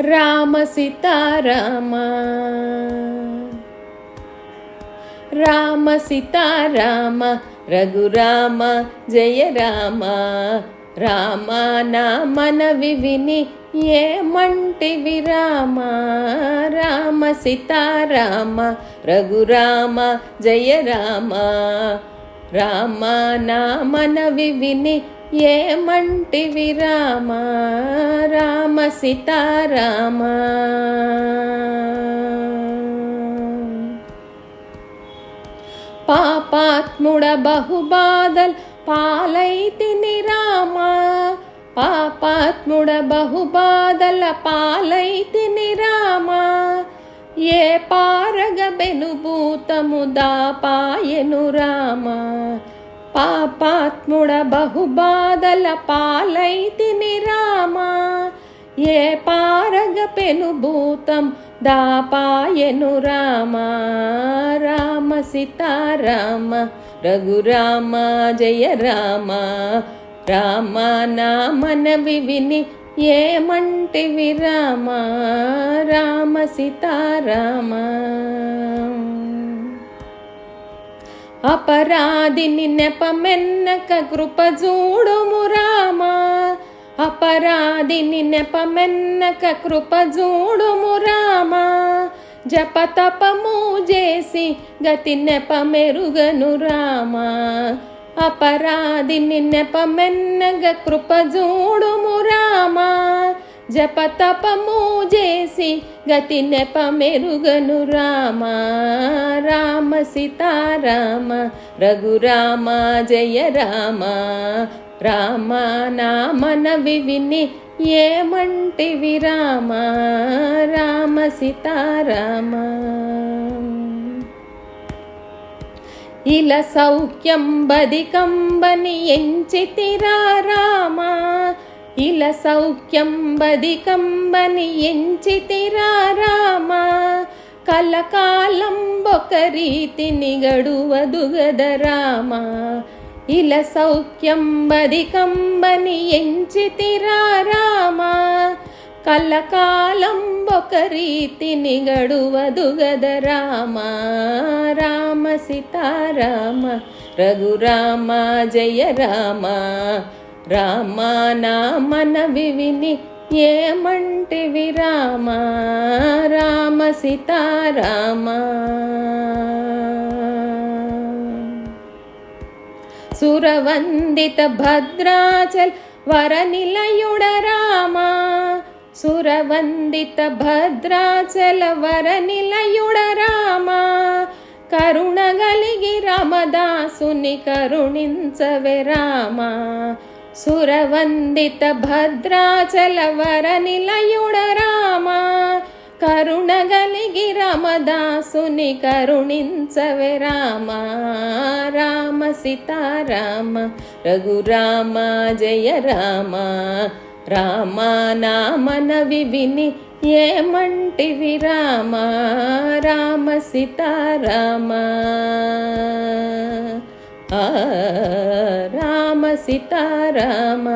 రామ సీతారామ రామ సీతారామ రఘురామ జయ రామ రామ నా మనవి విని ఏమంటివి రామ రామ సీతారామ రఘురామ జయ రామ రామ నా మనవి విని ఏమంటివి రామ రామ సీతారామ పాపాత్ముడ బహుబాధల్ పాలైతిని రామ పాపాత్ముడ బహుబాధల పాలైతిని రామ ఏ పారగ బెనుభూతము దాపాయెను రామ పాపాత్ముడ బహుబాధల పాలైతిని రామ ఏ పారగ పెనుభూతం దాపాయెను రామ రామ సీతారామ రఘురామ జయ రామ రామ నా మనవి విని ఏమంటివి రామ రామ సీతారామ అపరాధిని నెపమెన్నక కృప చూడుము రామ అపరాధిని నెపమెన్నక కృప చూడుము రామ జపతపము చేసి గతి నెపమెరుగను రామ అపరాధిని నెపమెన్నగ కృప చూడుము రామ జపతపము చేసి గతి నెపమెరుగను రామ రామ సీతారామ రఘురామ జయ రామ రామ నా మనవి విని ఏమంటివి రామ రామ సీతారామ ఇలా సౌఖ్యం బదికంబని ఎంచితిరా రామ ఇలా సౌఖ్యం బదికంబని ఎంచితిరా రామ కలకాలం ఒక రీతిని గడువదుగద రామ ఇలా సౌఖ్యం బదికంబని ఎంచితిరా రామ కలకాలం ఒక రీతిని గడువదుగద రామ రామ సీతారామ రఘురామ జయ రామ రామ నా మనవి విని ఏమంటివి రామ రామ సీతారామ సురవందిత భద్రాచల్ వరనిలయుడ రామ సురవందిత భద్రాచల వరనిలయుడ రామ కరుణగలిగి రామదాసుని కరుణించవే రామ సురవందిత భద్రాచల వరనిలయుడ రామ కరుణగలిగి రామదాసుని కరుణించవే రామ రామ సీతారామ రఘురామ జయ రామ రామ నా మనవి విని ఏమంటివి రామ రామ సీతారామ రామ సీతారామ